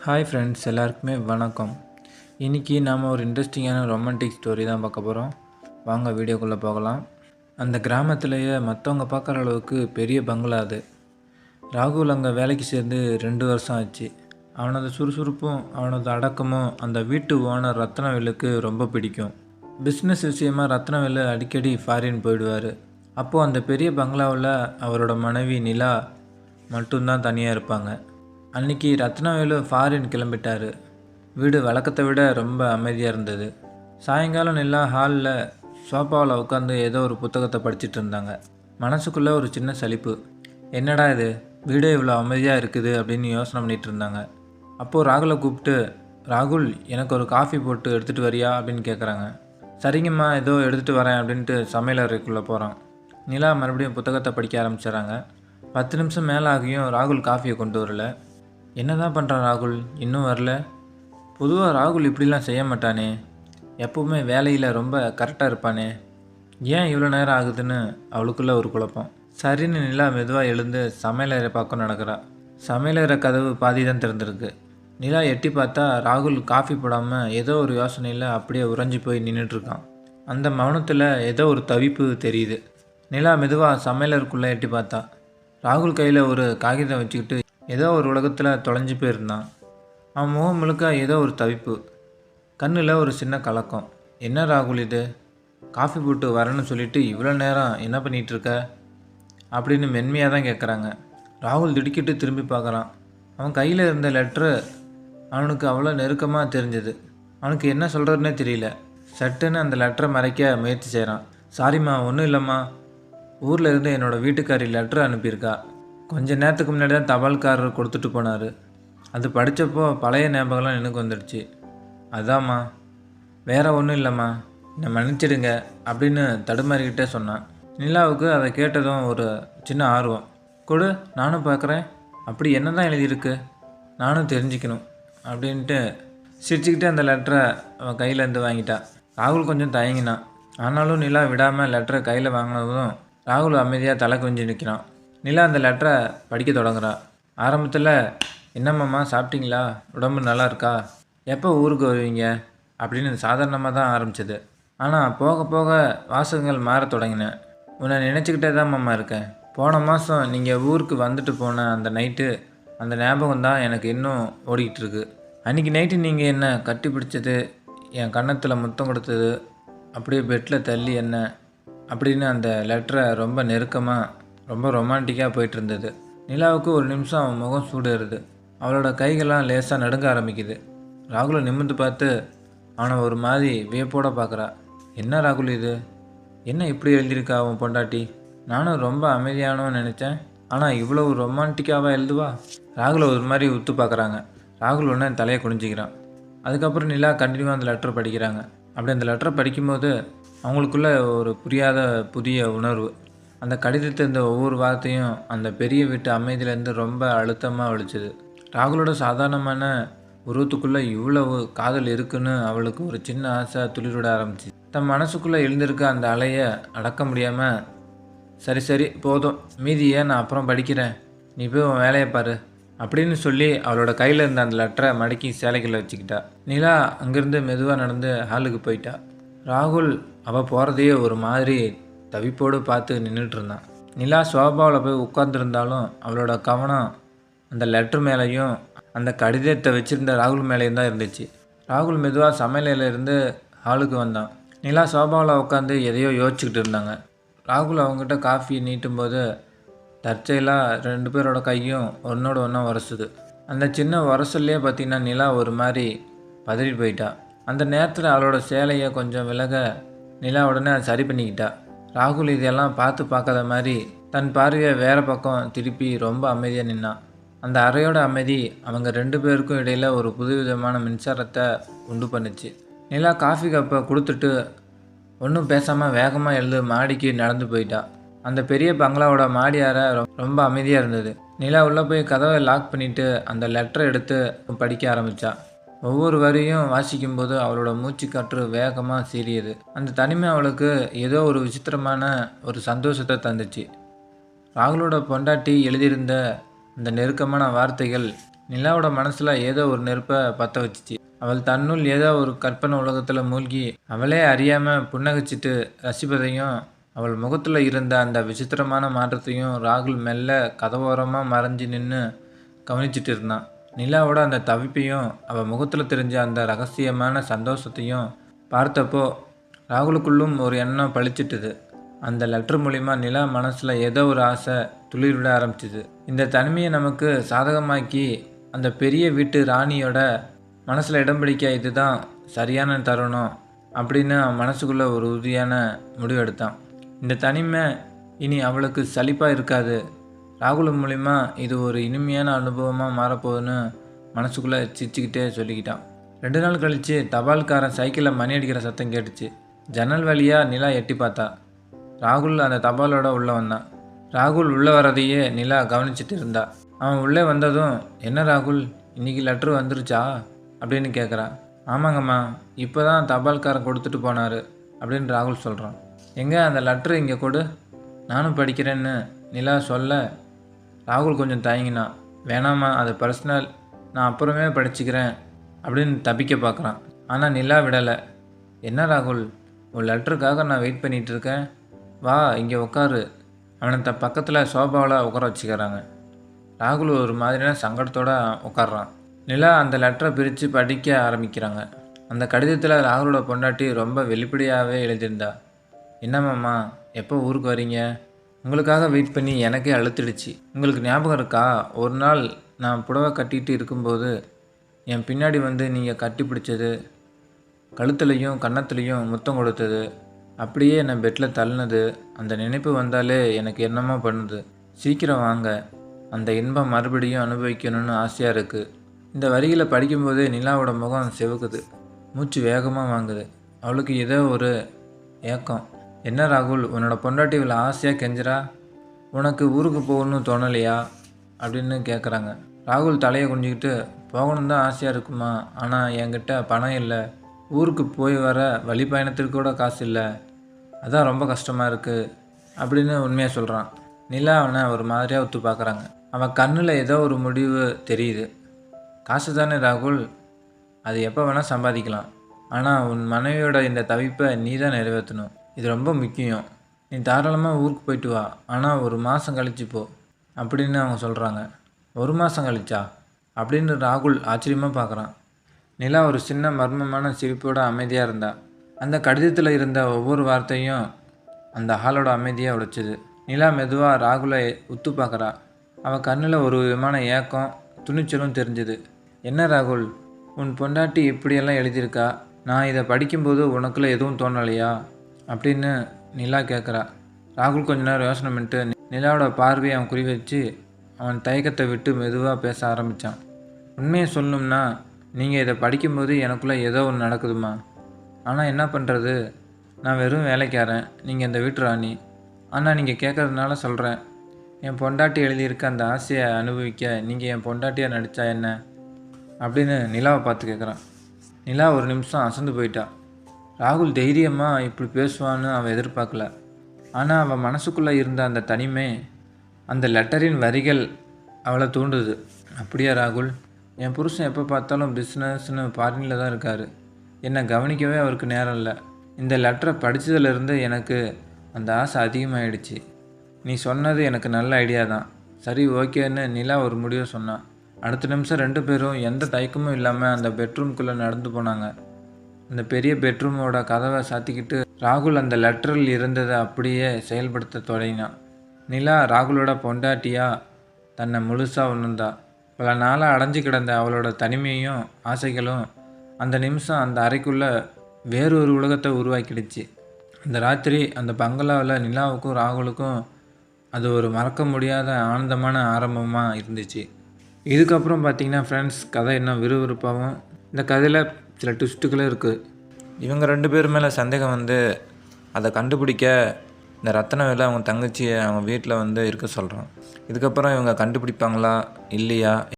Hi friends, எல்லாருக்குமே வணக்கம். இன்றைக்கி நாம் ஒரு இன்ட்ரெஸ்டிங்கான ரொமான்டிக் ஸ்டோரி தான் பார்க்க போகிறோம். வாங்க வீடியோக்குள்ளே போகலாம். அந்த கிராமத்திலேயே மற்றவங்க பார்க்குற அளவுக்கு பெரிய பங்களா அது. ராகுல் அங்கே வேலைக்கு சேர்ந்து 2 வருஷம் ஆச்சு. அவனது சுறுசுறுப்பும் அவனது அடக்கமும் அந்த வீட்டு ஓனர் ரத்னவேலுக்கு ரொம்ப பிடிக்கும். பிஸ்னஸ் விஷயமாக ரத்னவேலு அடிக்கடி ஃபாரின் போயிடுவார். அப்போது அந்த பெரிய பங்களாவில் அவரோட மனைவி நிலா மட்டும்தான் தனியாக இருப்பாங்க. அன்றைக்கி ரத்னவேலு ஃபாரின் கிளம்பிட்டார். வீடு வழக்கத்தை விட ரொம்ப அமைதியாக இருந்தது. சாயங்காலம் நிலா ஹாலில் சோஃபாவில் உட்காந்து ஏதோ ஒரு புத்தகத்தை படிச்சுட்டு இருந்தாங்க. மனசுக்குள்ளே ஒரு சின்ன சலிப்பு. என்னடா இது, வீடே இவ்வளோ அமைதியாக இருக்குது அப்படின்னு யோசனை பண்ணிகிட்டு இருந்தாங்க. அப்போது ராகுலை கூப்பிட்டு, ராகுல், எனக்கு ஒரு காஃபி போட்டு எடுத்துகிட்டு வரியா அப்படின்னு கேட்குறாங்க. சரிங்கம்மா, ஏதோ எடுத்துகிட்டு வரேன் அப்படின்ட்டு சமையல் அறைக்குள்ளே போகிறான். நிலா மறுபடியும் புத்தகத்தை படிக்க ஆரம்பிச்சிடறாங்க. 10 நிமிஷம் மேலே ஆகியும் ராகுல் காஃபியை கொண்டு வரல. என்ன தான் பண்ணுறான் ராகுல், இன்னும் வரல? பொதுவாக ராகுல் இப்படிலாம் செய்ய மாட்டானே, எப்போவுமே வேலையில் ரொம்ப கரெக்டாக இருப்பானே, ஏன் இவ்வளோ நேரம் ஆகுதுன்னு அவளுக்குள்ள ஒரு குழப்பம். சரின்னு நிலா மெதுவாக எழுந்து சமையலறை பக்கம் நடக்கிறா. சமையலறை கதவு பாதி தான் திறந்துருக்கு. நிலா எட்டி பார்த்தா ராகுல் காஃபி போடாமல் ஏதோ ஒரு யோசனையில் அப்படியே உறைஞ்சி போய் நின்றுட்டுருக்கான். அந்த மௌனத்தில் ஏதோ ஒரு தவிப்பு தெரியுது. நிலா மெதுவாக சமையலருக்குள்ளே எட்டி பார்த்தா ராகுல் கையில் ஒரு காகிதம் வச்சுக்கிட்டு ஏதோ ஒரு உலகத்தில் தொலைஞ்சி போயிருந்தான். அவன் முகம் முழுக்க ஏதோ ஒரு தவிப்பு, கண்ணில் ஒரு சின்ன கலக்கம். என்ன ராகுல் இது, காஃபி போட்டு வரேன்னு சொல்லிட்டு இவ்வளோ நேரம் என்ன பண்ணிகிட்ருக்க அப்படின்னு மென்மையாக தான் கேட்குறாங்க. ராகுல் திடுக்கிட்டு திரும்பி பார்க்குறான். அவன் கையில் இருந்த லெட்ரு அவனுக்கு அவ்வளோ நெருக்கமாக தெரிஞ்சது. அவனுக்கு என்ன சொல்கிறதுனே தெரியல. சட்டுன்னு அந்த லெட்டரை மறைக்க முயற்சி செய்கிறான். சாரிம்மா, ஒன்றும் இல்லைம்மா, ஊரில் இருந்து என்னோடய வீட்டுக்காரி லெட்ரு அனுப்பியிருக்கா. கொஞ்சம் நேரத்துக்கு முன்னாடி தான் தபால்காரர் கொடுத்துட்டு போனார். அது படித்தப்போ பழைய ஞாபகம்லாம் எனக்கு வந்துடுச்சு. அதாம்மா, வேறு ஒன்றும் இல்லைம்மா, என்னை மன்னிச்சிடுங்க அப்படின்னு தடுமாறிக்கிட்டே சொன்னான். நிலாவுக்கு அதை கேட்டதும் ஒரு சின்ன ஆர்வம். கொடு, நானும் பார்க்குறேன், அப்படி என்ன தான் எழுதியிருக்கு, நானும் தெரிஞ்சுக்கணும் அப்படின்ட்டு சிரிச்சுக்கிட்டே அந்த லெட்டரை அவன் கையிலேருந்து வாங்கிட்டான். ராகுல் கொஞ்சம் தயங்கினான். ஆனாலும் நிலா விடாமல் லெட்டரை கையில் வாங்கினதும் ராகுல் அமைதியாக தலை குஞ்சு நிற்கிறான். நிலா அந்த லெட்டரை படிக்க தொடங்குறா. ஆரம்பத்தில், என்னம்மாம்மா சாப்பிட்டீங்களா, உடம்பு நல்லா இருக்கா, எப்போ ஊருக்கு வருவீங்க அப்படின்னு சாதாரணமாக தான் ஆரம்பிச்சது. ஆனால் போக போக வாசகங்கள் மாற தொடங்கினேன். உன்னை நினச்சிக்கிட்டே தான் மாமா இருக்கேன். போன மாதம் நீங்கள் ஊருக்கு வந்துட்டு போன அந்த நைட்டு, அந்த ஞாபகம் தான் எனக்கு இன்னும் ஓடிக்கிட்டு இருக்கு. அன்றைக்கி நைட்டு நீங்கள் என்னை கட்டி பிடிச்சது, என் கன்னத்தில் முத்தம் கொடுத்தது, அப்படியே பெட்டில் தள்ளி என்ன அப்படின்னு அந்த லெட்டரை ரொம்ப நெருக்கமாக ரொம்ப ரொமான்டிக்காக போயிட்டு இருந்தது. நிலாவுக்கு ஒரு நிமிஷம் அவன் முகம் சூடுறது. அவளோட கைகள்லாம் லேசாக நடுங்க ஆரம்பிக்குது. ராகுலை நிமிர்ந்து பார்த்து அவனை ஒரு மாதிரி வியப்போடு பார்க்குறா. என்ன ராகுல் இது, என்ன இப்படி எழுதியிருக்கா அவன் பொண்டாட்டி? நானும் ரொம்ப அமைதியானவன் நினச்சேன், ஆனால் இவ்வளோ ரொமான்டிக்காவாக எழுதுவா? ராகுலை ஒரு மாதிரி உத்து பார்க்குறாங்க. ராகுல் உடனே தலையை குனிஞ்சிக்கிறான். அதுக்கப்புறம் நிலா கண்டினியூவாக அந்த லெட்டரை படிக்கிறாங்க. அப்படி அந்த லெட்டரை படிக்கும்போது அவங்களுக்குள்ள ஒரு புரியாத புதிய உணர்வு. அந்த கடிதத்தை இருந்த ஒவ்வொரு வார்த்தையும் அந்த பெரிய வீட்டு அமைதியிலேருந்து ரொம்ப அழுத்தமாக ஒழிச்சுது. ராகுலோட சாதாரணமான உருவத்துக்குள்ளே இவ்வளவு காதல் இருக்குன்னு அவளுக்கு ஒரு சின்ன ஆசை துளிரோட ஆரம்பிச்சு. தன் மனசுக்குள்ளே எழுந்திருக்க அந்த அலையை அடக்க முடியாமல், சரி சரி போதும், மீதியை நான் அப்புறம் படிக்கிறேன், நீ போய் உன் வேலையை பாரு அப்படின்னு சொல்லி அவளோட கையில் இருந்த அந்த லெட்டரை மடக்கி சேலைக்குள்ளே வச்சுக்கிட்டா. நிலா அங்கேருந்து மெதுவாக நடந்து ஹாலுக்கு போயிட்டா. ராகுல் அவள் போகிறதையே ஒரு மாதிரி தவிப்போடு பார்த்து நின்றுட்டு இருந்தான். நிலா சோபாவில் போய் உட்கார்ந்துருந்தாலும் அவளோட கவனம் அந்த லெட்டர் மேலேயும் அந்த கடிதத்தை வச்சுருந்த ராகுல் மேலேயும் தான் இருந்துச்சு. ராகுல் மெதுவாக சமையலையிலேருந்து ஹாலுக்கு வந்தான். நிலா சோபாவில் உட்காந்து எதையோ யோசிச்சுக்கிட்டு இருந்தாங்க. ராகுல் அவங்ககிட்ட காஃபி நீட்டும்போது தற்செயலாக 2 பேரோட கையும் ஒன்றோட ஒன்றா உரசுது. அந்த சின்ன உரசல்லையே பார்த்திங்கன்னா நிலா ஒரு மாதிரி பதறி போயிட்டா. அந்த நேரத்தில் அவளோட சேலையை கொஞ்சம் விலக நிலா உடனே அதை சரி பண்ணிக்கிட்டா. ராகுல் இதெல்லாம் பார்க்காத மாதிரி தன் பார்வையை வேறு பக்கம் திருப்பி ரொம்ப அமைதியாக நின்னான். அந்த அறையோட அமைதி அவங்க 2 பேருக்கும் இடையில் ஒரு புதுவிதமான மின்சாரத்தை உண்டு பண்ணுச்சு. நிலா காஃபி கப்பை கொடுத்துட்டு ஒன்றும் பேசாமல் வேகமாக எழுந்து மாடிக்கு நடந்து போயிட்டா. அந்த பெரிய பங்களாவோட மாடி அறை ரொம்ப அமைதியாக இருந்தது. நிலா உள்ளே போய் கதவை லாக் பண்ணிவிட்டு அந்த லெட்டரை எடுத்து படிக்க ஆரம்பித்தா. ஒவ்வொரு வரியும் வாசிக்கும்போது அவளோட மூச்சு காற்று வேகமாக சீறியது. அந்த தனிமை அவளுக்கு ஏதோ ஒரு விசித்திரமான ஒரு சந்தோஷத்தை தந்துச்சு. ராகுலோட பொண்டாட்டி எழுதியிருந்த அந்த நெருக்கமான வார்த்தைகள் நிலாவோட மனசில் ஏதோ ஒரு நெருப்பை பற்ற வச்சிச்சு. அவள் தன்னுள் ஏதோ ஒரு கற்பனை உலகத்தில் மூழ்கி அவளே அறியாமல் புன்னகைச்சிட்டு ரசிப்பதையும் அவள் முகத்தில் இருந்த அந்த விசித்திரமான மாற்றத்தையும் ராகுல் மெல்ல கதவோரமாக மறைஞ்சு நின்று கவனிச்சிட்டு இருந்தான். நிலாவோட அந்த தவிப்பையும் அவள் முகத்தில் தெரிஞ்ச அந்த ரகசியமான சந்தோஷத்தையும் பார்த்தப்போ ராகுலுக்குள்ளும் ஒரு எண்ணம் பளிச்சிட்டுது. அந்த லெட்டர் மூலிமா நிலா மனசில் ஏதோ ஒரு ஆசை துளிர்விட ஆரம்பிச்சிது. இந்த தனிமையை நமக்கு சாதகமாக்கி அந்த பெரிய வீட்டு ராணியோட மனசில் இடம் பிடிக்க இதுதான் சரியான தருணம் அப்படின்னு அவன் மனசுக்குள்ளே ஒரு உறுதியான முடிவெடுத்தான். இந்த தனிமை இனி அவளுக்கு சலிப்பாக இருக்காது. ராகுல் மூலிமா இது ஒரு இனிமையான அனுபவமாக மாறப்போகுதுன்னு மனசுக்குள்ளே சிரிச்சுக்கிட்டே சொல்லிக்கிட்டான். 2 நாள் கழித்து தபால்காரன் சைக்கிளில் மணி அடிக்கிற சத்தம் கேட்டுச்சு. ஜன்னல் வழியாக நிலா எட்டி பார்த்தா. ராகுல் அந்த தபாலோட உள்ளே வந்தான். ராகுல் உள்ளே வரதையே நிலா கவனிச்சிட்டு இருந்தா. அவன் உள்ளே வந்ததும், என்ன ராகுல், இன்றைக்கி லெட்ரு வந்துருச்சா அப்படின்னு கேட்குறான். ஆமாங்கம்மா, இப்போ தான் தபால்காரன் கொடுத்துட்டு போனார் அப்படின்னு ராகுல் சொல்கிறான். எங்கே அந்த லெட்ரு இங்கே கொடு, நானும் படிக்கிறேன்னு நிலா சொல்ல ராகுல் கொஞ்சம் தயங்கினான். வேணாம்மா, அது பர்சனல், நான் அப்புறமே படிச்சுக்கிறேன் அப்படின்னு தப்பிக்க பார்க்குறான். ஆனால் நிலா விடலை. என்ன ராகுல், உன் லெட்டருக்காக நான் வெயிட் பண்ணிகிட்டு இருக்கேன், வா இங்கே உட்காரு. அவனை பக்கத்தில் சோபாவில் உட்கார வச்சுக்கிறாங்க. ராகுல் ஒரு மாதிரியான சங்கடத்தோடு உட்காடுறான். நிலா அந்த லெட்டரை பிரித்து படிக்க ஆரம்பிக்கிறாங்க. அந்த கடிதத்தில் ராகுலோட பொண்டாட்டி ரொம்ப வெளிப்படையாகவே எழுதியிருந்தா. என்னம்மாம்மா, எப்போ ஊருக்கு வரீங்க, உங்களுக்காக வெயிட் பண்ணி எனக்கே அழுத்திடுச்சு. உங்களுக்கு ஞாபகம் இருக்கா, ஒரு நாள் நான் புடவை கட்டிகிட்டு இருக்கும்போது என் பின்னாடி வந்து நீங்கள் கட்டி பிடிச்சது, கழுத்துலையும் கன்னத்துலேயும் முத்தம் கொடுத்தது, அப்படியே என்னை பெட்டில் தள்ளினது, அந்த நினைப்பு வந்தாலே எனக்கு என்னமோ பண்ணுது. சீக்கிரம் வாங்க, அந்த இன்பம் மறுபடியும் அனுபவிக்கணும்னு ஆசையாக இருக்குது. இந்த வரிகளை படிக்கும்போதே நிலாவோட முகம் செவுக்குது, மூச்சு வேகமாக வாங்குது. அவளுக்கு ஏதோ ஒரு ஏக்கம். என்ன ராகுல், உன்னோட பொண்டாட்டி இவ்வளோ ஆசையாக கெஞ்சிரா, உனக்கு ஊருக்கு போகணும்னு தோணலையா அப்படின்னு கேட்குறாங்க. ராகுல் தலையை குனிஞ்சிக்கிட்டு, போகணும் தான் ஆசையாக இருக்குமா, ஆனால் என்கிட்ட பணம் இல்லை, ஊருக்கு போய் வர வழி பயணத்திற்கு கூட காசு இல்லை, அதான் ரொம்ப கஷ்டமாக இருக்குது அப்படின்னு உண்மையாக சொல்கிறான். நிலா அவனை ஒரு மாதிரியாக ஒத்து பார்க்குறாங்க. அவன் கண்ணில் ஏதோ ஒரு முடிவு தெரியுது. காசு தானே ராகுல், அது எப்போ வேணால் சம்பாதிக்கலாம், ஆனால் உன் மனைவியோட இந்த தவிப்பை நீ தான் நிறைவேற்றணும், இது ரொம்ப முக்கியம். நீ தாராளமாக ஊருக்கு போயிட்டு வா, ஆனால் 1 மாதம் கழிச்சு போ அப்படின்னு அவங்க சொல்கிறாங்க. 1 மாதம் கழிச்சா அப்படின்னு ராகுல் ஆச்சரியமாக பார்க்குறான். நிலா ஒரு சின்ன மர்மமான சிரிப்போடு அமைதியாக இருந்தா. அந்த கடிதத்தில் இருந்த ஒவ்வொரு வார்த்தையும் அந்த ஹாலோட அமைதியாக உடைச்சிது. நிலா மெதுவாக ராகுலை உத்து பார்க்குறா. அவள் கண்ணில் ஒரு விதமான ஏக்கம் துணிச்சலும் தெரிஞ்சுது. என்ன ராகுல், உன் பொண்டாட்டி இப்படியெல்லாம் எழுதியிருக்கா, நான் இதை படிக்கும்போது உனக்குள்ளே எதுவும் தோணலையா அப்படின்னு நிலா கேட்குறா. ராகுல் கொஞ்ச நேரம் யோசனை பண்ணிட்டு நிலாவோட பார்வையை அவன் குறி வச்சு அவன் தயக்கத்தை விட்டு மெதுவாக பேச ஆரம்பித்தான். உண்மையை சொல்லணும்னா, நீங்கள் இதை படிக்கும்போது எனக்குள்ளே ஏதோ ஒன்று நடக்குதுமா, ஆனால் என்ன பண்ணுறது, நான் வெறும் வேலைக்காரன், நீங்கள் இந்த வீட்டு ராணி. ஆனால் நீங்கள் கேட்குறதுனால சொல்கிறேன், என் பொண்டாட்டி எழுதியிருக்க அந்த ஆசையை அனுபவிக்க நீங்கள் என் பொண்டாட்டியாக நடித்தா என்ன அப்படின்னு நிலாவை பார்த்து கேட்குறான். நிலா ஒரு நிமிஷம் அசந்து போயிட்டா. ராகுல் தைரியமாக இப்படி பேசுவான்னு அவன் எதிர்பார்க்கல. ஆனால் அவன் மனசுக்குள்ளே இருந்த அந்த தனிமை, அந்த லெட்டரின் வரிகள் அவளை தூண்டுது. அப்படியா ராகுல், என் புருஷன் எப்போ பார்த்தாலும் பிஸ்னஸ்னு ஃபாரினில் தான் இருக்கார், என்னை கவனிக்கவே அவருக்கு நேரம் இல்லை. இந்த லெட்டரை படித்ததுலேருந்து எனக்கு அந்த ஆசை அதிகமாகிடுச்சு. நீ சொன்னது எனக்கு நல்ல ஐடியா தான், சரி ஓகேன்னு நிலா ஒரு முடிவை சொன்னான். அடுத்த நிமிஷம் 2 பேரும் எந்த தயக்கமும் இல்லாமல் அந்த பெட்ரூம்குள்ளே நடந்து போனாங்க. அந்த பெரிய பெட்ரூமோட கதவை சாத்திக்கிட்டு ராகுல் அந்த லெட்டரில் இருந்ததை அப்படியே செயல்படுத்த தொடங்கினான். நிலா ராகுலோட பொண்டாட்டியாக தன்னை முழுசாக உணர்ந்தா. பல நாளாக அடைஞ்சு கிடந்த அவளோட தனிமையும் ஆசைகளும் அந்த நிமிஷம் அந்த அறைக்குள்ளே வேறொரு உலகத்தை உருவாக்கிடுச்சு. அந்த ராத்திரி அந்த பங்களாவில் நிலாவுக்கும் ராகுலுக்கும் அது ஒரு மறக்க முடியாத ஆனந்தமான ஆரம்பமாக இருந்துச்சு. இதுக்கப்புறம் பார்த்திங்கன்னா ஃப்ரெண்ட்ஸ், கதை இன்னும் விறுவிறுப்பாகவும், இந்த கதையில் சில ட்விஸ்ட்டுகளும் இருக்குது. இவங்க 2 பேர் மேலே சந்தேகம் வந்து அதை கண்டுபிடிக்க இந்த ரத்னவேலை அவங்க தங்கச்சியை அவங்க வீட்டில் வந்து இருக்க சொல்கிறான். இதுக்கப்புறம் இவங்க கண்டுபிடிப்பாங்களா இல்லையா